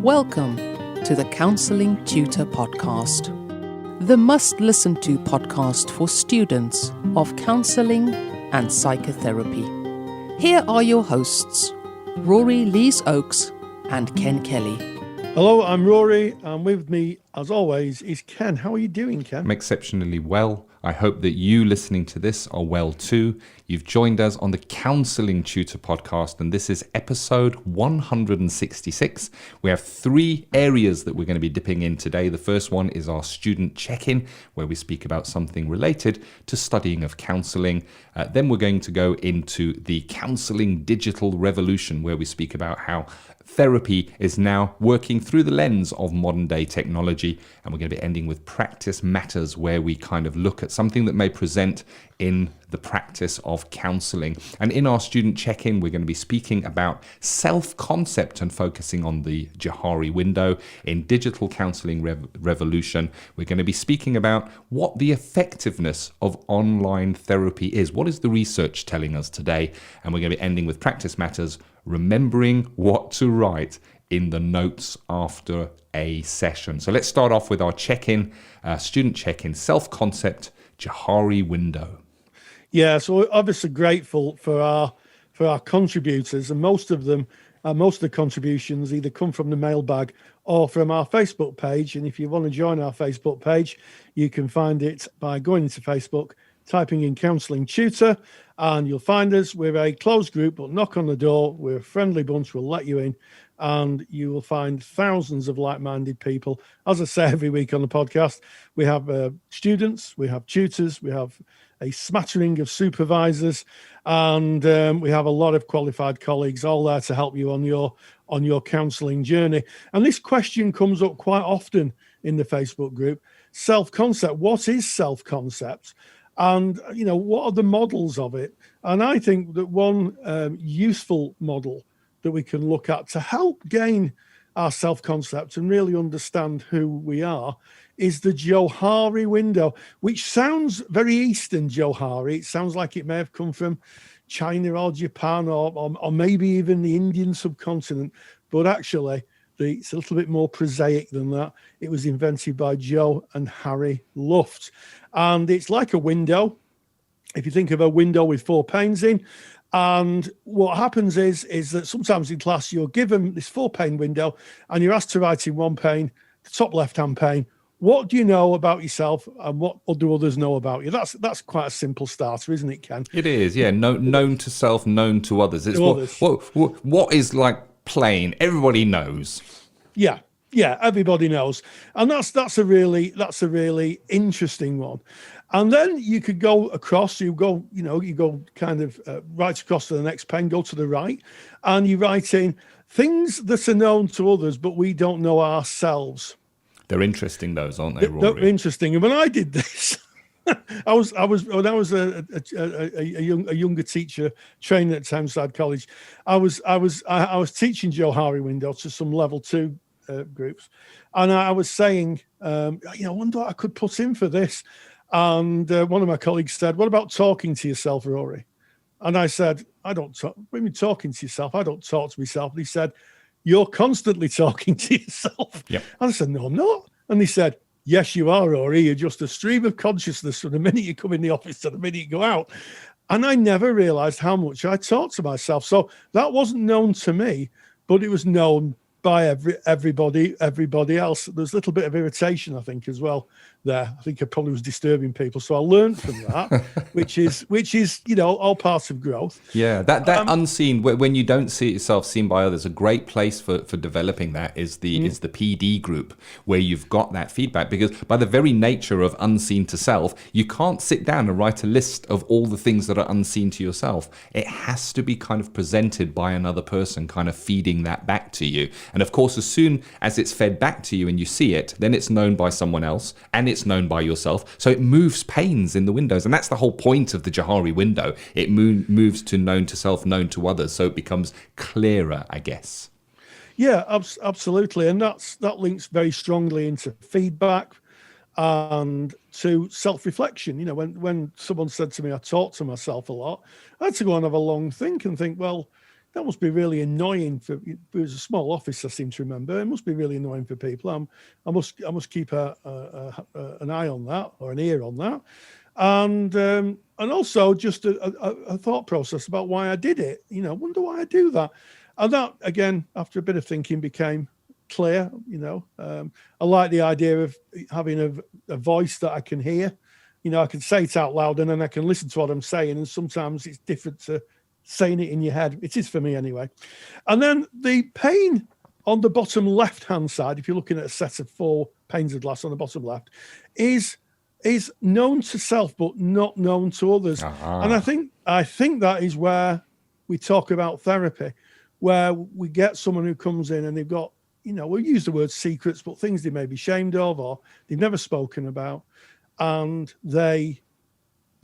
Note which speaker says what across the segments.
Speaker 1: Welcome to the Counselling Tutor Podcast, the must-listen-to podcast for students of counselling and psychotherapy. Here are your hosts, Rory Lees-Oakes and Ken Kelly.
Speaker 2: Hello, I'm Rory, and with me, as always, is Ken. How are you doing, Ken?
Speaker 3: I'm exceptionally well. I hope that you listening to this are well too. You've joined us on the Counselling Tutor Podcast, and this is episode 166. We have three areas that we're going to be dipping in today. The first one is our student check-in, where we speak about something related to studying of counselling. Then we're going to go into the Counselling Digital Revolution, where we speak about how therapy is now working through the lens of modern day technology. And we're going to be ending with Practice Matters, where we kind of look at something that may present in the practice of counselling. And in our student check-in, we're going to be speaking about self-concept and focusing on the Johari window. In Digital Counselling Revolution, we're going to be speaking about what the effectiveness of online therapy is. What is the research telling us today? And we're going to be ending with Practice Matters, remembering what to write in the notes after a session. So let's start off with our check-in, student check-in, self-concept, Johari window.
Speaker 2: Yeah, so we're obviously grateful for our contributors, and most of the contributions either come from the mailbag or from our Facebook page. And if you want to join our Facebook page, you can find it by going into Facebook, typing in Counselling Tutor, and you'll find us. We're a closed group, but knock on the door. We're a friendly bunch. We'll let you in, and you will find thousands of like-minded people. As I say every week on the podcast, we have students, we have tutors, we have a smattering of supervisors, and we have a lot of qualified colleagues all there to help you on your counselling journey. And this question comes up quite often in the Facebook group: self-concept. What is self-concept? And, what are the models of it? And I think that one useful model that we can look at to help gain our self-concept and really understand who we are is the Johari window, which sounds very Eastern Johari. It sounds like it may have come from China or Japan or maybe even the Indian subcontinent. But actually, it's a little bit more prosaic than that. It was invented by Joe and Harry Luft. And it's like a window. If you think of a window with four panes in, and what happens is that sometimes in class you're given this four-pane window and you're asked to write in one pane, the top left-hand pane, what do you know about yourself and what do others know about you? That's quite a simple starter, isn't it, Ken?
Speaker 3: It is, yeah. Known to self, known to others. It's what is like plain. Everybody knows. Yeah, everybody knows, and that's a really interesting one. And then you could go across. You go kind of right across to the next pen. Go to the right, and you write in things that are known to others, but we don't know ourselves. They're interesting, those, aren't they, Rory?
Speaker 2: They're interesting. And when I did this, I was when I was a younger teacher training at Townside College. I was teaching Johari window to some level 2 groups, and I was saying, I wonder what I could put in for this. And one of my colleagues said, "What about talking to yourself, Rory?" And I said, "I don't talk. What do you mean talking to yourself? I don't talk to myself." And he said, "You're constantly talking to yourself."
Speaker 3: Yep.
Speaker 2: And I said, "No, I'm not." And he said, "Yes, you are, Rory. You're just a stream of consciousness from the minute you come in the office to the minute you go out." And I never realized how much I talk to myself. So that wasn't known to me, but it was known by everybody else. There's a little bit of irritation, I think, as well there. I think I probably was disturbing people. So I learned from that, which is all part of growth.
Speaker 3: Yeah, that unseen, when you don't see it yourself, seen by others, a great place for developing that is the PD group, where you've got that feedback. Because by the very nature of unseen to self, you can't sit down and write a list of all the things that are unseen to yourself. It has to be kind of presented by another person, kind of feeding that back to you. And of course, as soon as it's fed back to you and you see it, then it's known by someone else and it's known by yourself. So it moves panes in the windows. And that's the whole point of the Johari window. It moves to known to self, known to others. So it becomes clearer, I guess.
Speaker 2: Yeah, absolutely. And that links very strongly into feedback and to self-reflection. When someone said to me, I talk to myself a lot, I had to go and have a long think and think, well, that must be really annoying for. It was a small office, I seem to remember. It must be really annoying for people. I must keep an eye on that, or an ear on that, and also just a thought process about why I did it. Wonder why I do that, and that again, after a bit of thinking, became clear. I like the idea of having a voice that I can hear. I can say it out loud and then I can listen to what I'm saying. And sometimes it's different to saying it in your head. It is for me anyway. And then the pane on the bottom left-hand side, if you're looking at a set of 4 panes of glass on the bottom left, is known to self, but not known to others. Uh-huh. And I think that is where we talk about therapy, where we get someone who comes in and they've got, we'll use the word secrets, but things they may be ashamed of or they've never spoken about. And they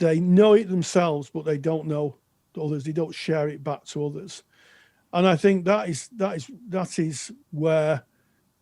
Speaker 2: know it themselves, but they don't know others. They don't share it back to others. And I think that is where,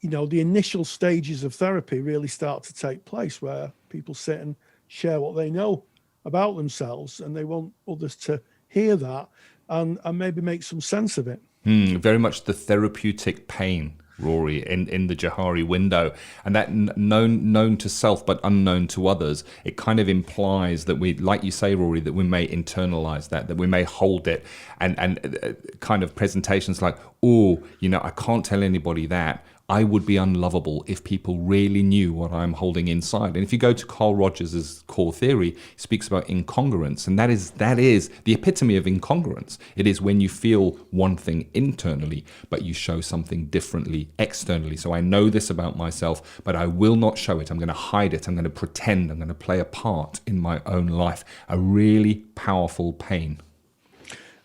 Speaker 2: the initial stages of therapy really start to take place, where people sit and share what they know about themselves, and they want others to hear that and maybe make some sense of it.
Speaker 3: Very much the therapeutic pain, Rory, in the Johari window, and that known to self but unknown to others. It kind of implies that we, like you say, Rory, that we may internalize that we may hold it, and kind of presentations like, I can't tell anybody that. I would be unlovable if people really knew what I'm holding inside. And if you go to Carl Rogers' core theory, he speaks about incongruence, and that is the epitome of incongruence. It is when you feel one thing internally, but you show something differently externally. So I know this about myself, but I will not show it. I'm going to hide it. I'm going to pretend. I'm going to play a part in my own life. A really powerful pain.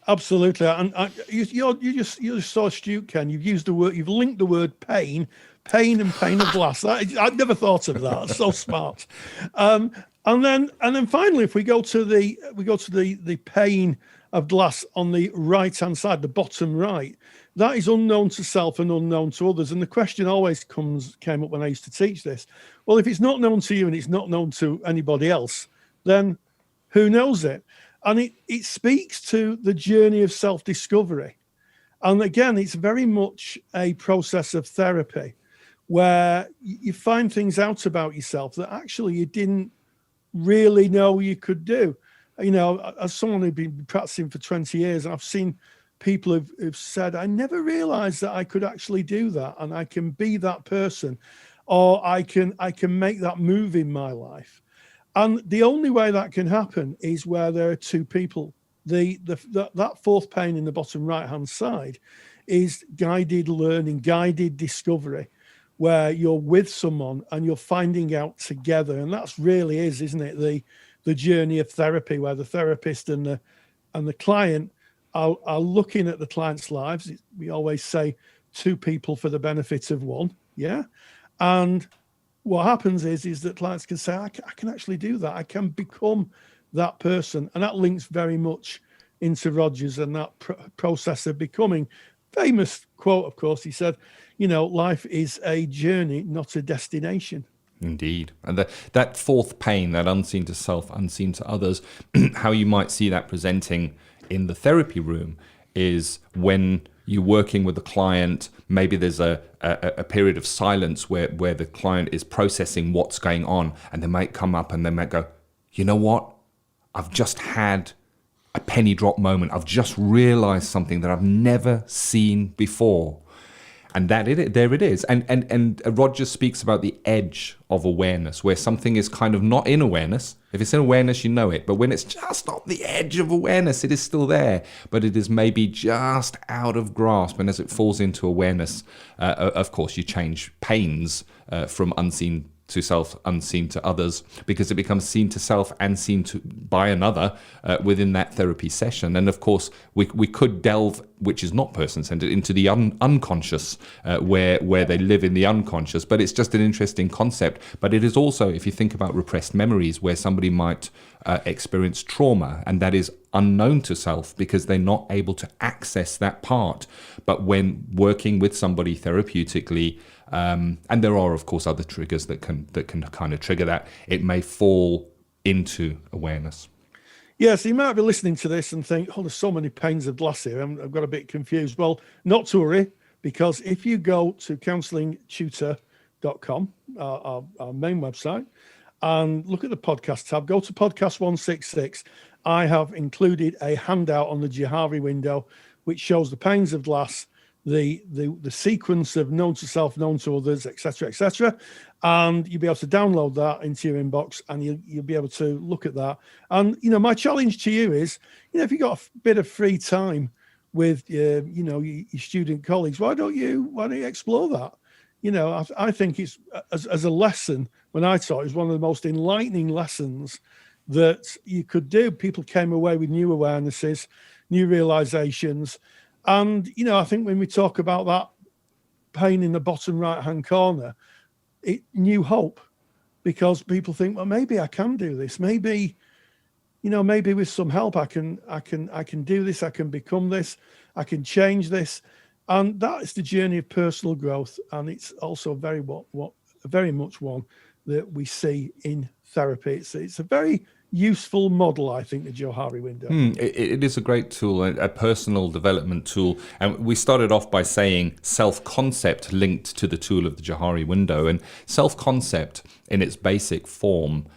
Speaker 2: Absolutely, and you're just so astute, Ken. You've linked the word pain and pane of glass. I'd never thought of that. It's so smart. And then finally, if we go to the pane of glass on the right hand side, the bottom right, that is unknown to self and unknown to others. And the question always came up when I used to teach this. Well, if it's not known to you and it's not known to anybody else, then who knows it? And it speaks to the journey of self-discovery. And again, it's very much a process of therapy where you find things out about yourself that actually you didn't really know you could do. As someone who's been practicing for 20 years, and I've seen people who've said, I never realized that I could actually do that, and I can be that person, or I can make that move in my life. And the only way that can happen is where there are 2 people. That 4th pane in the bottom right-hand side is guided learning, guided discovery, where you're with someone and you're finding out together. And that's really isn't it, the journey of therapy, where the therapist and the client are looking at the client's lives. We always say 2 people for the benefit of one, yeah? And what happens is that clients can say, I can actually do that. I can become that person. And that links very much into Rogers and that process of becoming. Famous quote, of course, he said, life is a journey, not a destination.
Speaker 3: Indeed. And that 4th pane, that unseen to self, unseen to others, how you might see that presenting in the therapy room is when you're working with a client, maybe there's a period of silence where the client is processing what's going on, and they might come up and they might go, you know what? I've just had a penny drop moment. I've just realized something that I've never seen before. And there it is. And Rogers speaks about the edge of awareness, where something is kind of not in awareness. If it's in awareness, you know it. But when it's just on the edge of awareness, it is still there. But it is maybe just out of grasp. And as it falls into awareness, of course, you change pains from unseen to self, unseen to others, because it becomes seen to self and seen to by another within that therapy session. And of course, we could delve, which is not person-centered, into the unconscious, where they live in the unconscious. But it's just an interesting concept. But it is also, if you think about repressed memories, where somebody might experience trauma, and that is unknown to self because they're not able to access that part. But when working with somebody therapeutically, and there are, of course, other triggers that can kind of trigger that, it may fall into awareness.
Speaker 2: Yeah, so you might be listening to this and think, oh, there's so many panes of glass here. I've got a bit confused. Well, not to worry, because if you go to counsellingtutor.com, our main website, and look at the podcast tab, go to podcast 166, I have included a handout on the Johari window, which shows the panes of glass, the sequence of known to self, known to others, etc., and you'll be able to download that into your inbox, and you'll be able to look at that. And my challenge to you is, if you've got a bit of free time with your student colleagues, why don't you explore that? I think it's as a lesson. When I taught, it was one of the most enlightening lessons that you could do. People came away with new awarenesses, new realizations. And, I think when we talk about that pane in the bottom right-hand corner, it new hope, because people think, well, maybe I can do this. Maybe with some help, I can do this. I can become this. I can change this. And that is the journey of personal growth. And it's also very much one that we see in therapy. It's a very useful model, I think, the Johari window.
Speaker 3: It is a great tool, a personal development tool. And we started off by saying self-concept linked to the tool of the Johari window. And self-concept in its basic form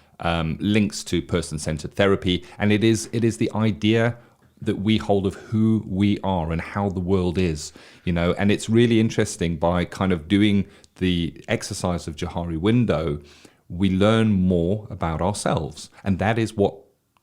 Speaker 3: links to person-centered therapy. And it is the idea that we hold of who we are and how the world is, and it's really interesting. By kind of doing the exercise of Johari window, we learn more about ourselves, and that is what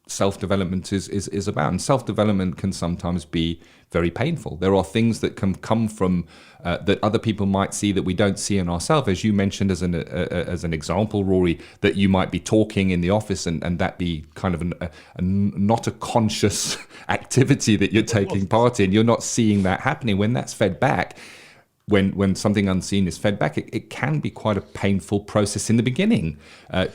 Speaker 3: self-development is about. And self-development can sometimes be very painful. There are things that can come from that other people might see that we don't see in ourselves. As you mentioned as an example, Rory, that you might be talking in the office and that be kind of not a conscious activity that you're taking part in. You're not seeing that happening. When that's fed back, when something unseen is fed back, it can be quite a painful process in the beginning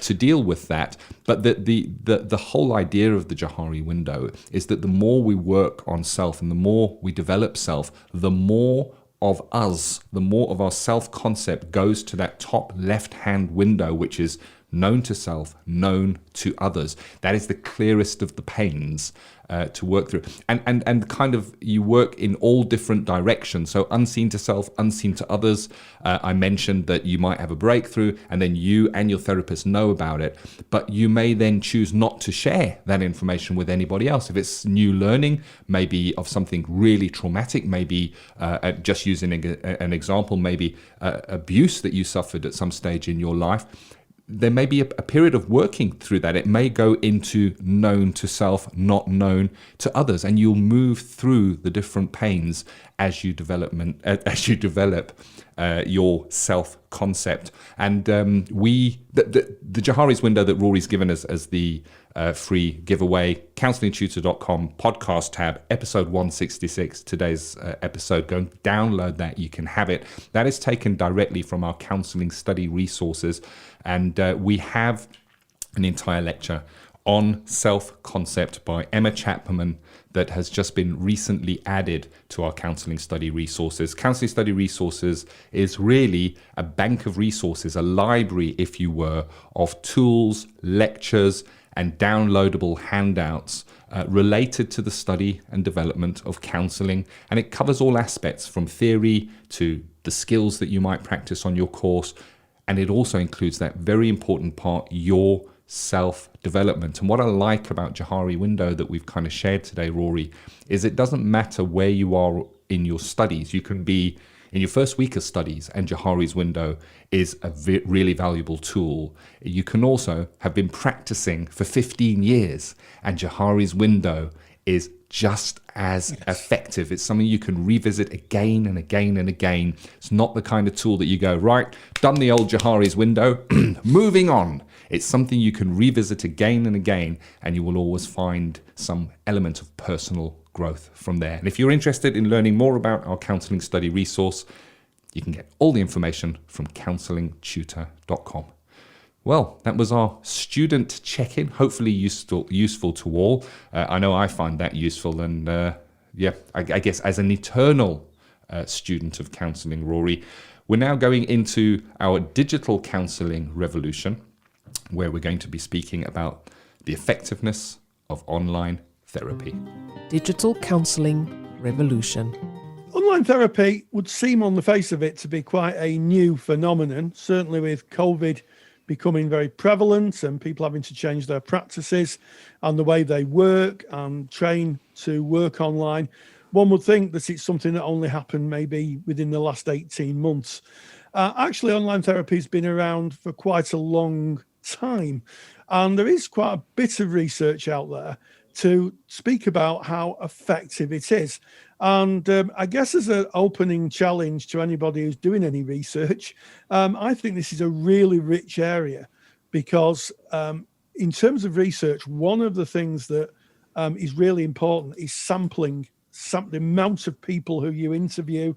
Speaker 3: to deal with that. But the whole idea of the Johari window is that the more we work on self and the more we develop self, the more of us, the more of our self-concept goes to that top left-hand window, which is known to self, known to others. That is the clearest of the panes to work through. And kind of you work in all different directions. So unseen to self, unseen to others. I mentioned that you might have a breakthrough and then you and your therapist know about it, but you may then choose not to share that information with anybody else. If it's new learning, maybe of something really traumatic, maybe just using an example, maybe abuse that you suffered at some stage in your life, there may be a period of working through that. It may go into known to self, not known to others, and you'll move through the different panes as you develop your self-concept. And the Johari's window that Rory's given us as the free giveaway, counsellingtutor.com podcast tab, episode 166, today's episode. Go and download that. You can have it. That is taken directly from our counselling study resources. And we have an entire lecture on self-concept by Emma Chapman that has just been recently added to our counselling study resources. Counselling study resources is really a bank of resources, a library, if you were, of tools, lectures, and downloadable handouts related to the study and development of counselling. And it covers all aspects from theory to the skills that you might practice on your course. And it also includes that very important part, your self-development. And what I like about Johari window that we've kind of shared today, Rory, is it doesn't matter where you are in your studies. You can be in your first week of studies, and Johari's window is a really valuable tool. You can also have been practicing for 15 years, and Johari's window is just as effective. It's something you can revisit again and again and again. It's not the kind of tool that you go, right, done the old Johari's window, moving on. It's something you can revisit again and again, and you will always find some element of personal growth from there. And if you're interested in learning more about our counselling study resource, you can get all the information from counsellingtutor.com. Well, that was our student check-in, hopefully useful to all. I know I find that useful, and I guess as an eternal student of counselling, Rory, we're now going into our Digital Counselling Revolution, where we're going to be speaking about the effectiveness of online therapy.
Speaker 1: Digital Counselling Revolution.
Speaker 2: Online therapy would seem on the face of it to be quite a new phenomenon, certainly with COVID becoming very prevalent and people having to change their practices and the way they work and train to work online. One would think that it's something that only happened maybe within the last 18 months. Actually, online therapy has been around for quite a long time. And there is quite a bit of research out there to speak about how effective it is. And I guess as an opening challenge to anybody who's doing any research, I think this is a really rich area because in terms of research, one of the things that is really important is sampling the amount of people who you interview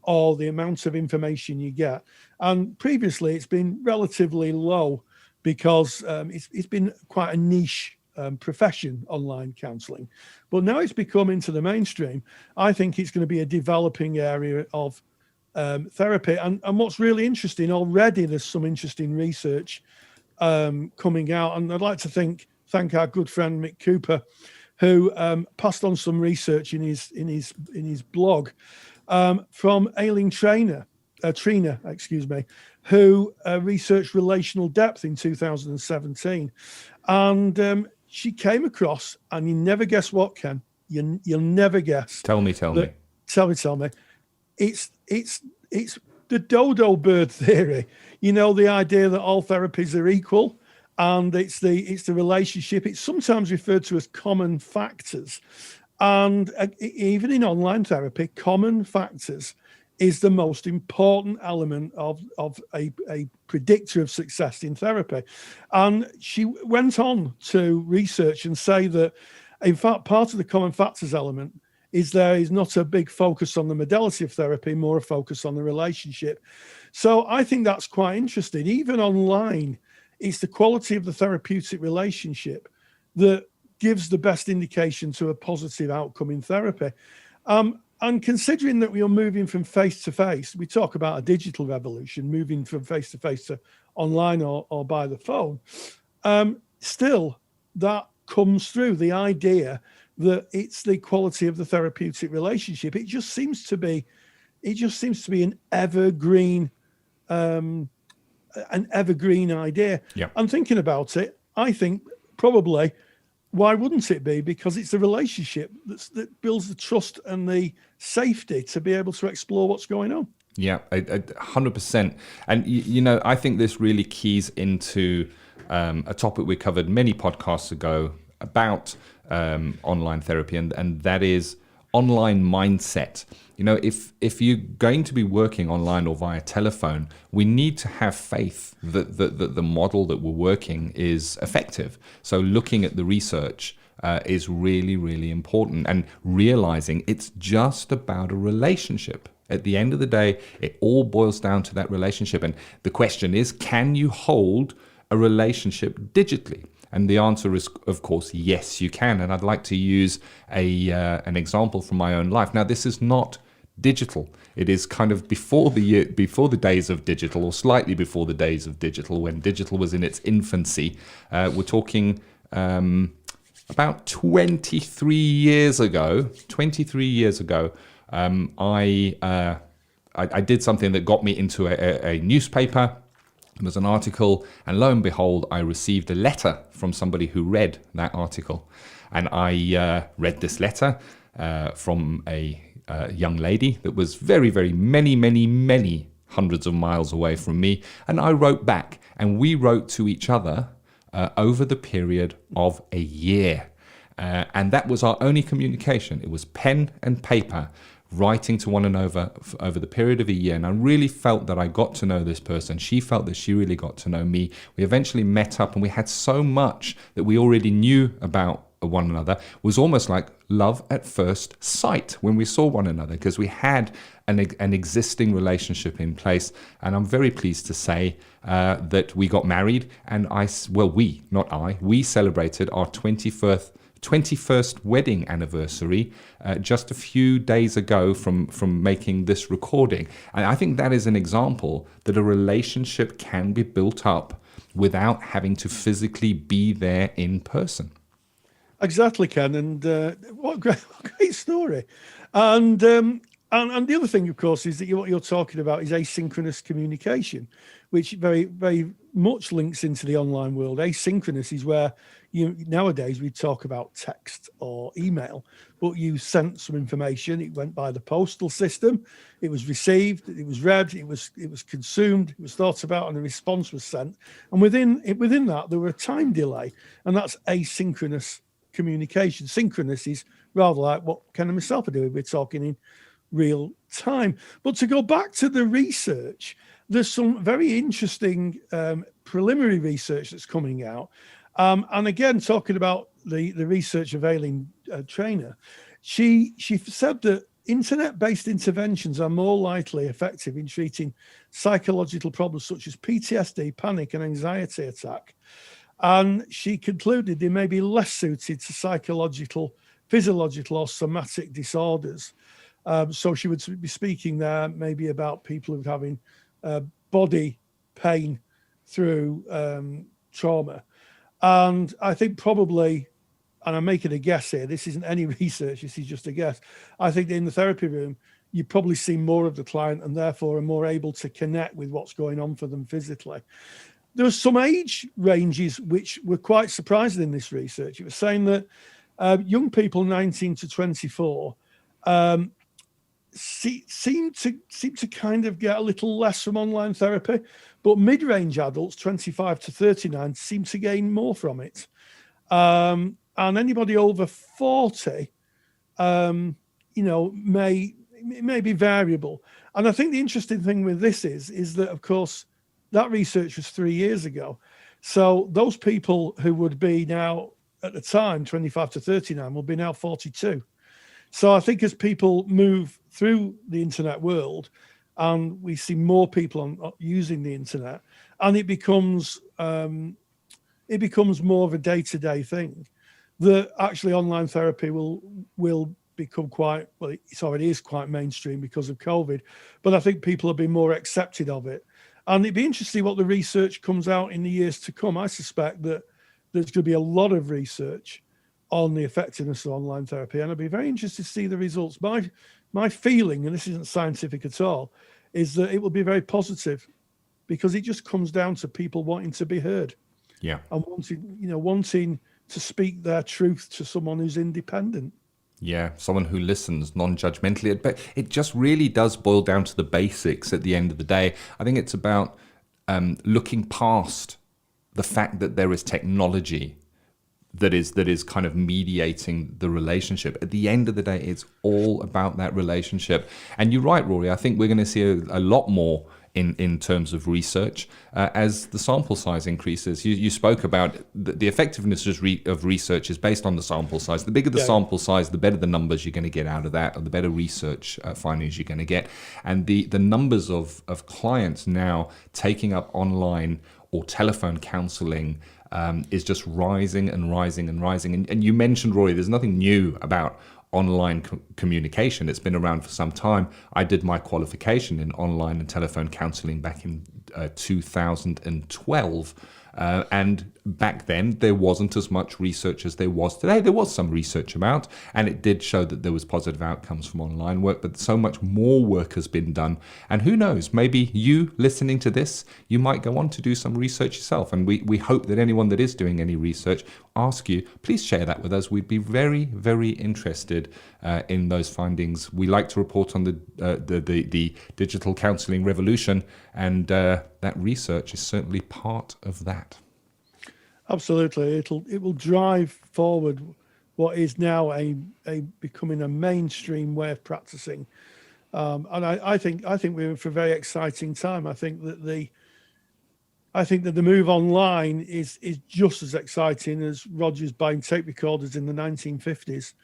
Speaker 2: or the amount of information you get. And previously it's been relatively low because it's been quite a niche profession, online counselling. But now it's become into the mainstream. I think it's going to be a developing area of therapy. And what's really interesting, already there's some interesting research coming out. And I'd like to thank our good friend Mick Cooper, who passed on some research in his blog from Aileen Trina, who researched relational depth in 2017. And she came across, and you never guess what, Ken. You'll never guess.
Speaker 3: Tell me.
Speaker 2: Tell me. It's the dodo bird theory. You know, the idea that all therapies are equal, and it's the relationship. It's sometimes referred to as common factors, and even in online therapy, common factors is the most important element of a predictor of success in therapy. And she went on to research and say that, in fact, part of the common factors element is there is not a big focus on the modality of therapy, more a focus on the relationship. So I think that's quite interesting. Even online, it's the quality of the therapeutic relationship that gives the best indication to a positive outcome in therapy. And considering that we are moving from face-to-face, we talk about a digital revolution, moving from face-to-face to online or by the phone, still that comes through, the idea that it's the quality of the therapeutic relationship. It just seems to be an evergreen idea.
Speaker 3: Yeah.
Speaker 2: I'm thinking about it. I think probably, why wouldn't it be? Because it's the relationship that builds the trust and the safety to be able to explore what's going on.
Speaker 3: Yeah, 100%. And, I think this really keys into a topic we covered many podcasts ago about online therapy, and that is online mindset. If you're going to be working online or via telephone, we need to have faith that the model that we're working is effective. So looking at the research is really, really important, and realizing it's just about a relationship. At the end of the day, it all boils down to that relationship. And the question is, can you hold a relationship digitally? And the answer is, of course, yes, you can. And I'd like to use an example from my own life. Now, this is not digital. It is kind of before the days of digital, or slightly before the days of digital, when digital was in its infancy. We're talking about 23 years ago. I did something that got me into a newspaper. It was an article, and lo and behold, I received a letter from somebody who read that article. And I read this letter from a young lady that was very, very many hundreds of miles away from me. And I wrote back, and we wrote to each other over the period of a year. And that was our only communication. It was pen and paper, writing to one another over the period of a year. And I really felt that I got to know this person. She felt that she really got to know me. We eventually met up, and we had so much that we already knew about one another. It was almost like love at first sight when we saw one another, because we had an existing relationship in place. And I'm very pleased to say that we got married, and we celebrated our 21st wedding anniversary just a few days ago from making this recording. And I think that is an example that a relationship can be built up without having to physically be there in person.
Speaker 2: Exactly, Ken, and what a great story. And the other thing, of course, is that what you're talking about is asynchronous communication, which very, very much links into the online world. Asynchronous is where nowadays we talk about text or email, but you sent some information. It went by the postal system. It was received. It was read. It was consumed. It was thought about, and a response was sent. And within that, there were a time delay, and that's asynchronous communication. Synchronous is rather like what Ken and myself are doing. We're talking in real time. But to go back to the research, there's some very interesting preliminary research that's coming out. And again, talking about the research of Aileen Trainer, she said that internet-based interventions are more likely effective in treating psychological problems such as PTSD, panic, and anxiety attack. And she concluded they may be less suited to psychological, physiological, or somatic disorders. So she would be speaking there maybe about people who are having body pain through trauma. And I think probably, and I'm making a guess here, this isn't any research, this is just a guess. I think in the therapy room, you probably see more of the client and therefore are more able to connect with what's going on for them physically. There were some age ranges which were quite surprising in this research. It was saying that young people 19 to 24 seem to kind of get a little less from online therapy, but mid-range adults 25 to 39 seem to gain more from it. And anybody over 40, may be variable. And I think the interesting thing with this is that, of course, that research was 3 years ago. So those people who would be now, at the time, 25 to 39, will be now 42. So I think as people move through the internet world and we see more people using the internet, and it becomes more of a day-to-day thing, that actually online therapy will become quite, well, it already is quite mainstream because of COVID, but I think people have been more accepted of it. And it'd be interesting what the research comes out in the years to come. I suspect that there's going to be a lot of research on the effectiveness of online therapy, and I'd be very interested to see the results. My feeling, and this isn't scientific at all, is that it will be very positive, because it just comes down to people wanting to be heard.
Speaker 3: Yeah.
Speaker 2: And wanting to speak their truth to someone who's independent.
Speaker 3: Yeah, someone who listens non-judgmentally. But it just really does boil down to the basics at the end of the day. I think it's about looking past the fact that there is technology that is kind of mediating the relationship. At the end of the day, it's all about that relationship. And you're right, Rory. I think we're going to see a lot more in terms of research as the sample size increases. You spoke about the effectiveness of research is based on the sample size. The bigger the sample size, the better the numbers you're going to get out of that, or the better research findings you're going to get. And the numbers of clients now taking up online or telephone counselling is just rising and rising and rising. And you mentioned, Rory, there's nothing new about online communication. It's been around for some time. I did my qualification in online and telephone counselling back in 2012. And back then, there wasn't as much research as there was today. There was some research about, and it did show that there was positive outcomes from online work, but so much more work has been done. And who knows, maybe you listening to this, you might go on to do some research yourself. And we hope that anyone that is doing any research, ask you, please share that with us. We'd be very, very interested in those findings. We like to report on the Digital Counselling Revolution, and that research is certainly part of that.
Speaker 2: Absolutely, it will drive forward what is now a becoming a mainstream way of practicing, and I think we're in for a very exciting time. I think that the move online is just as exciting as Rogers buying tape recorders in the 1950s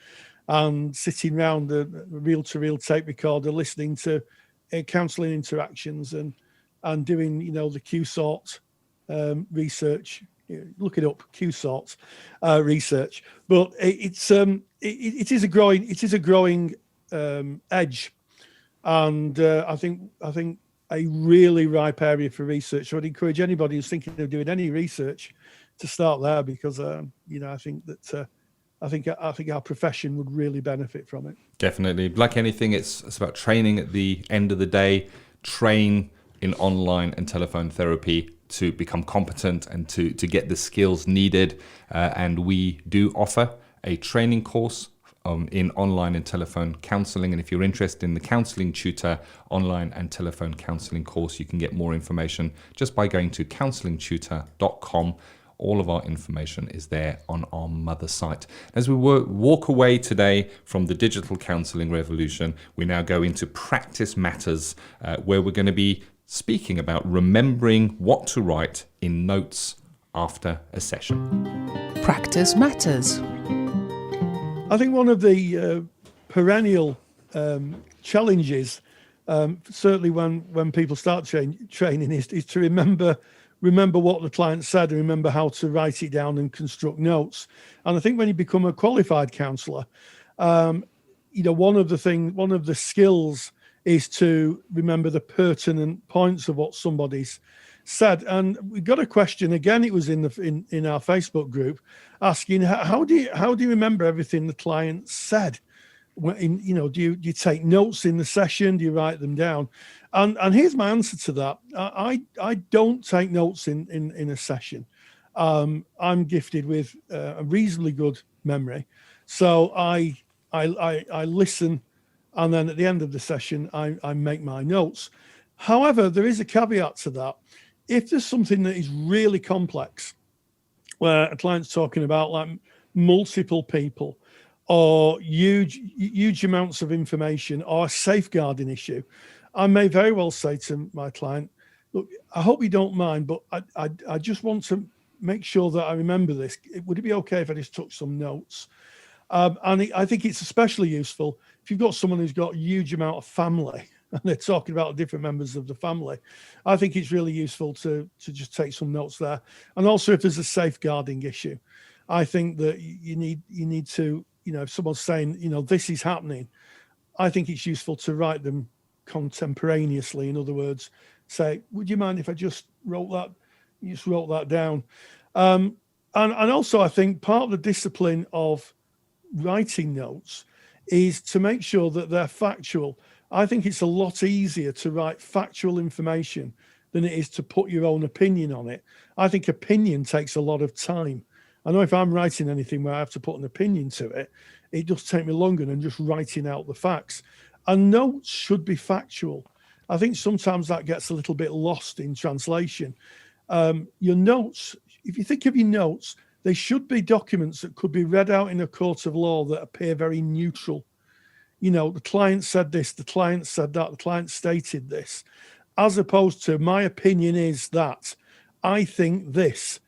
Speaker 2: and sitting around a reel-to-reel tape recorder listening to counselling interactions and doing the Q-sort research. Look it up, Q-sort research. But it is a growing edge, and I think a really ripe area for research. So I'd encourage anybody who's thinking of doing any research to start there, because I think that I think our profession would really benefit from it.
Speaker 3: Definitely. Like anything, it's about training at the end of the day. Train in online and telephone therapy to become competent and to get the skills needed. And we do offer a training course in online and telephone counselling. And if you're interested in the Counselling Tutor online and telephone counselling course, you can get more information just by going to counsellingtutor.com. All of our information is there on our mother site. As we walk away today from the Digital Counselling Revolution, we now go into Practice Matters, where we're going to be speaking about remembering what to write in notes after a session.
Speaker 1: Practice Matters.
Speaker 2: I think one of the perennial challenges, certainly when people start training, is to remember what the client said and remember how to write it down and construct notes. And I think when you become a qualified counsellor, one of the skills is to remember the pertinent points of what somebody's said. And we got a question again. It was in our Facebook group asking, how do you remember everything the client said? Do you take notes in the session? Do you write them down? And here's my answer to that. I don't take notes in a session. I'm gifted with a reasonably good memory, so I listen, and then at the end of the session, I make my notes. However, there is a caveat to that. If there's something that is really complex, where a client's talking about like multiple people, or huge amounts of information, or a safeguarding issue, I may very well say to my client, look, I hope you don't mind, but I just want to make sure that I remember this. Would it be okay if I just took some notes? I think it's especially useful if you've got someone who's got a huge amount of family and they're talking about different members of the family. I think it's really useful to just take some notes there. And also if there's a safeguarding issue, I think that you need to, if someone's saying, this is happening, I think it's useful to write them contemporaneously. In other words, say, would you mind if I just wrote that down? And also I think part of the discipline of writing notes is to make sure that they're factual. I think it's a lot easier to write factual information than it is to put your own opinion on it. I think opinion takes a lot of time. I know if I'm writing anything where I have to put an opinion to it, it does take me longer than just writing out the facts. And notes should be factual. I think sometimes that gets a little bit lost in translation. Your notes, if you think of your notes, they should be documents that could be read out in a court of law that appear very neutral. The client said this, the client said that, the client stated this, as opposed to my opinion is that, I think this.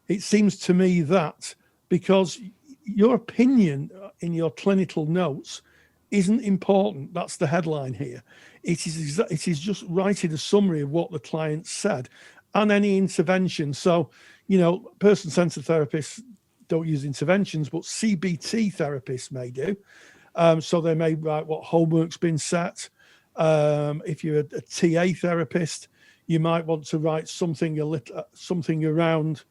Speaker 2: It seems to me that, because your opinion in your clinical notes isn't important. That's the headline here. It is just writing a summary of what the client said and any intervention. So, person-centered therapists don't use interventions, but CBT therapists may do. So they may write what homework's been set. If you're a TA therapist, you might want to write something around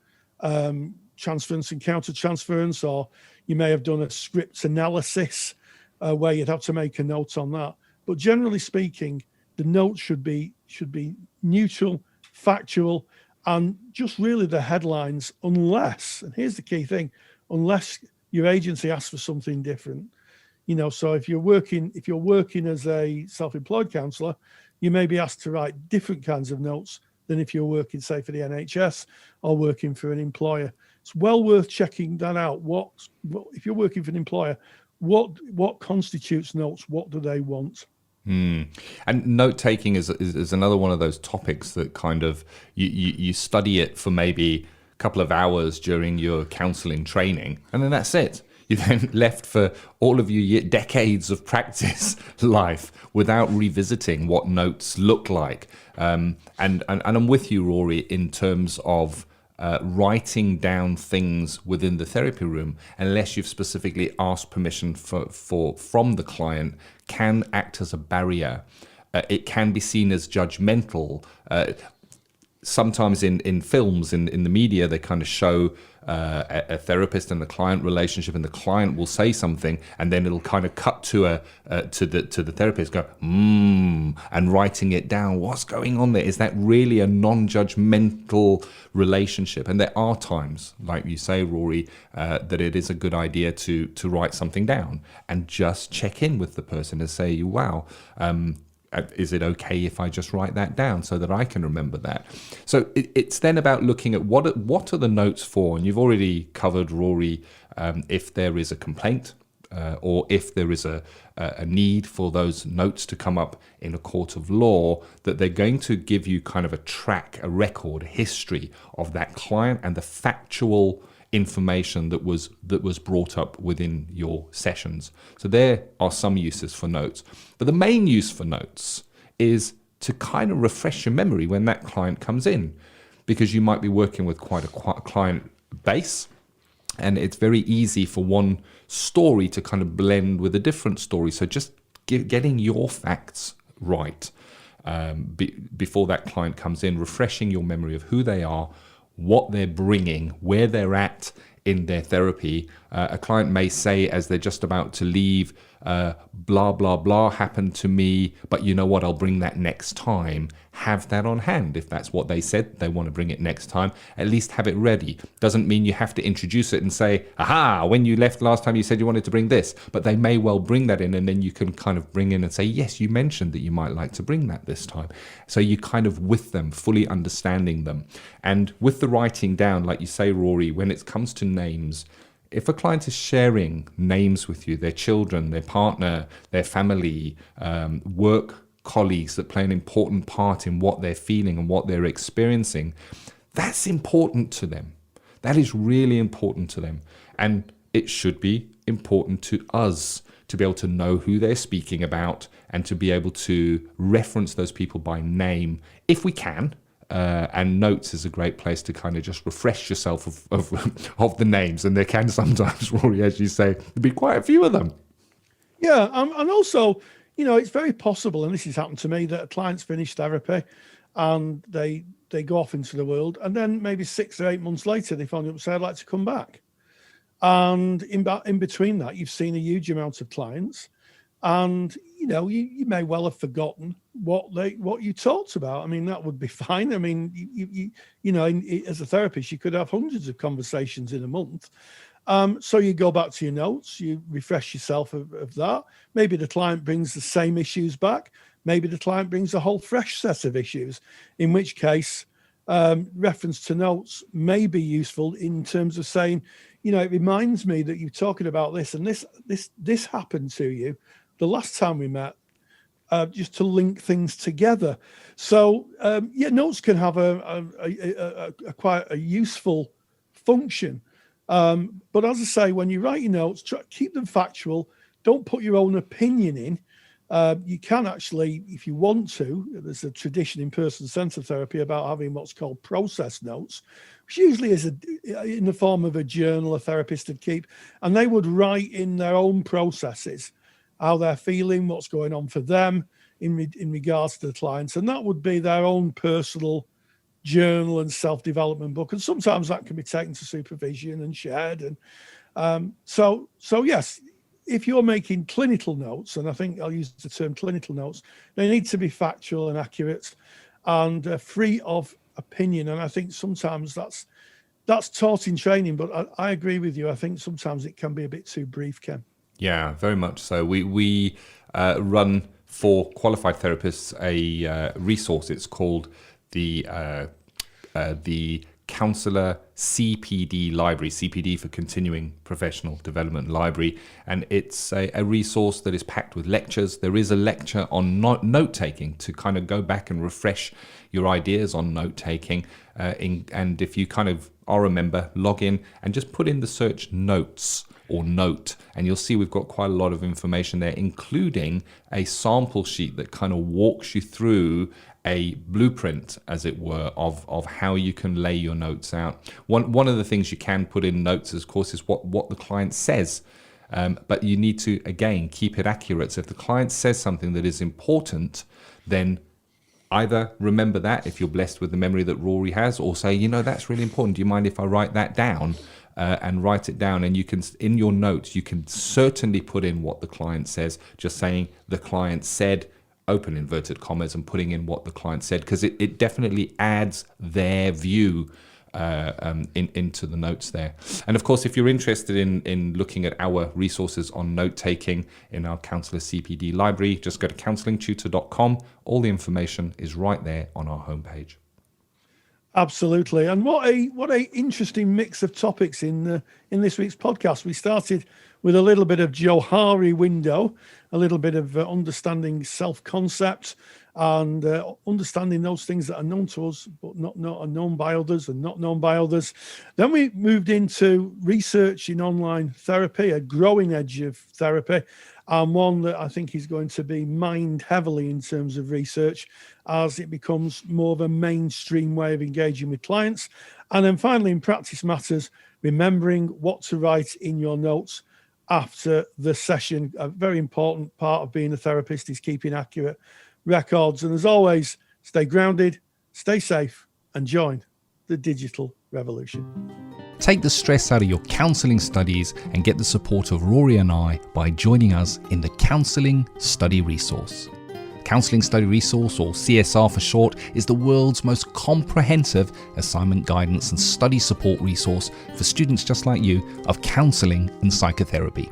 Speaker 2: transference and counter-transference, or you may have done a script analysis where you'd have to make a note on that. But generally speaking, the note should be neutral, factual, and just really the headlines, unless, and here's the key thing, unless your agency asks for something different. So if you're working as a self-employed counsellor, you may be asked to write different kinds of notes than if you're working, say, for the NHS or working for an employer. It's well worth checking that out. What if you're working for an employer, what constitutes notes? What do they want?
Speaker 3: And note taking is another one of those topics that kind of you study it for maybe a couple of hours during your counselling training, and then that's it. You're then left for all of your decades of practice life without revisiting what notes look like. And I'm with you, Rory, in terms of writing down things within the therapy room, unless you've specifically asked permission from the client, can act as a barrier. It can be seen as judgmental. sometimes in films, in the media, they kind of show a therapist and the client relationship, and the client will say something, and then it'll kind of cut to the therapist go and writing it down. What's going on there? Is that really a non-judgmental relationship? And there are times, like you say, Rory, that it is a good idea to write something down and just check in with the person and say, wow, is it okay if I just write that down so that I can remember that? So it's then about looking at what are the notes for. And you've already covered, Rory, if there is a complaint or if there is a need for those notes to come up in a court of law, that they're going to give you kind of a track, a record, a history of that client and the factual information that was brought up within your sessions. So there are some uses for notes. But the main use for notes is to kind of refresh your memory when that client comes in, because you might be working with quite a client base, and it's very easy for one story to kind of blend with a different story. So just getting your facts right before that client comes in, refreshing your memory of who they are, what they're bringing, where they're at in their therapy. A client may say, as they're just about to leave, blah, blah, blah happened to me, but you know what, I'll bring that next time. Have that on hand. If that's what they said, they want to bring it next time, at least have it ready. Doesn't mean you have to introduce it and say, aha, when you left last time you said you wanted to bring this, but they may well bring that in, and then you can kind of bring in and say, yes, you mentioned that you might like to bring that this time. So you kind of with them, fully understanding them. And with the writing down, like you say, Rory, when it comes to names, if a client is sharing names with you, their children, their partner, their family, work colleagues that play an important part in what they're feeling and what they're experiencing, that's important to them. That is really important to them. And it should be important to us to be able to know who they're speaking about and to be able to reference those people by name if we can. And notes is a great place to kind of just refresh yourself of the names. And there can sometimes, Rory, as you say, be quite a few of them.
Speaker 2: Yeah, and also, it's very possible, and this has happened to me, that a client's finished therapy and they go off into the world, and then maybe 6 or 8 months later, they phone you up and say, I'd like to come back. And in between that, you've seen a huge amount of clients, and, you may well have forgotten what you talked about. I mean, that would be fine. I mean, as a therapist, you could have hundreds of conversations in a month. So you go back to your notes, you refresh yourself of that. Maybe the client brings the same issues back. Maybe the client brings a whole fresh set of issues, in which case reference to notes may be useful in terms of saying, it reminds me that you're talking about this and this happened to you the last time we met, just to link things together. So notes can have a quite a useful function. But as I say, when you write your notes, keep them factual. Don't put your own opinion in. You can actually, if you want to, there's a tradition in person-centered therapy about having what's called process notes, which usually is in the form of a journal a therapist would keep, and they would write in their own processes, how they're feeling, what's going on for them in regards to the clients, and that would be their own personal journal and self-development book. And sometimes that can be taken to supervision and shared. And so yes, if you're making clinical notes, and I think I'll use the term clinical notes, they need to be factual and accurate and free of opinion. And I think sometimes that's taught in training, but I agree with you. I think sometimes it can be a bit too brief, Ken.
Speaker 3: Yeah, very much so. We run for qualified therapists a resource. It's called the Counselor CPD Library, CPD for Continuing Professional Development Library, and it's a resource that is packed with lectures. There is a lecture on note-taking to kind of go back and refresh your ideas on note-taking, and if you kind of are a member, log in and just put in the search notes or note, and you'll see we've got quite a lot of information there, including a sample sheet that kind of walks you through a blueprint, as it were, of how you can lay your notes out. One of the things you can put in notes, of course, is what the client says, but you need to, again, keep it accurate. So if the client says something that is important, then either remember that if you're blessed with the memory that Rory has, or say, you know, that's really important. Do you mind if I write that down? And write it down, and you can, in your notes, you can certainly put in what the client says, just saying the client said, open inverted commas, and putting in what the client said, because it definitely adds their view into the notes there. And of course, if you're interested in looking at our resources on note-taking in our Counsellor CPD library, just go to counsellingtutor.com. All the information is right there on our homepage.
Speaker 2: Absolutely, and what a interesting mix of topics in this week's podcast. We started with a little bit of Johari window, a little bit of understanding self-concept, and understanding those things that are known to us but not are known by others and not known by others. Then we moved into research in online therapy, a growing edge of therapy, and one that I think is going to be mined heavily in terms of research as it becomes more of a mainstream way of engaging with clients. And then finally, in practice matters, remembering what to write in your notes after the session. A very important part of being a therapist is keeping accurate records. And as always, stay grounded, stay safe, and join the digital revolution.
Speaker 4: Take the stress out of your counselling studies and get the support of Rory and I by joining us in the Counselling Study Resource. Counselling Study Resource, or CSR for short, is the world's most comprehensive assignment guidance and study support resource for students just like you of counselling and psychotherapy.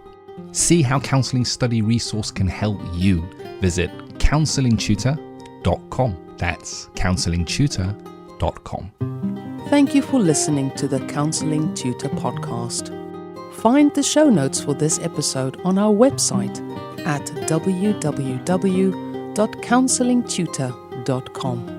Speaker 4: See how Counselling Study Resource can help you. Visit counsellingtutor.com. That's counsellingtutor.com.
Speaker 1: Thank you for listening to the Counselling Tutor Podcast. Find the show notes for this episode on our website at www.counsellingtutor.com.